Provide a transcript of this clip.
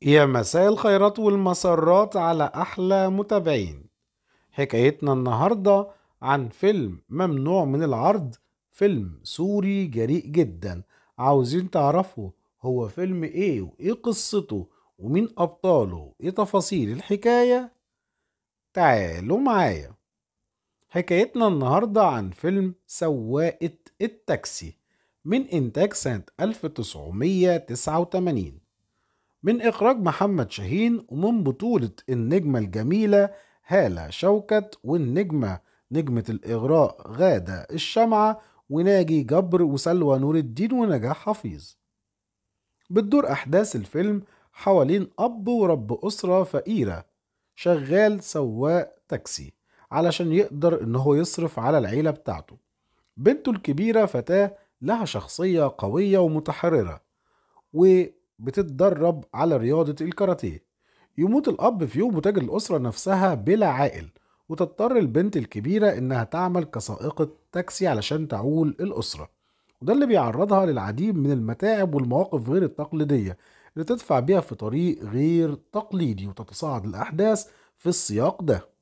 يا مساء الخيرات والمسرات على أحلى متابعين. حكايتنا النهاردة عن فيلم ممنوع من العرض، فيلم سوري جريء جدا. عاوزين تعرفوا هو فيلم ايه وايه قصته ومين أبطاله وايه تفاصيل الحكاية؟ تعالوا معايا. حكايتنا النهاردة عن فيلم سواقة التاكسي من إنتاج سنة 1989، من إخراج محمد شاهين ومن بطولة النجمة الجميلة هالة شوكت، والنجمة نجمة الإغراء غادة الشمعة وناجي جبر وسلوى نور الدين ونجاح حفيظ. بتدور أحداث الفيلم حوالين أب ورب أسرة فقيرة شغال سواق تاكسي علشان يقدر إنه يصرف على العيلة بتاعته. بنته الكبيرة فتاة لها شخصية قوية ومتحررة وبتتدرب على رياضة الكاراتيه. يموت الأب في يوم وتجد الأسرة نفسها بلا عائل، وتضطر البنت الكبيرة إنها تعمل كسائقة تاكسي علشان تعول الأسرة، وده اللي بيعرضها للعديد من المتاعب والمواقف غير التقليدية اللي تدفع بيها في طريق غير تقليدي، وتتصاعد الأحداث في السياق ده.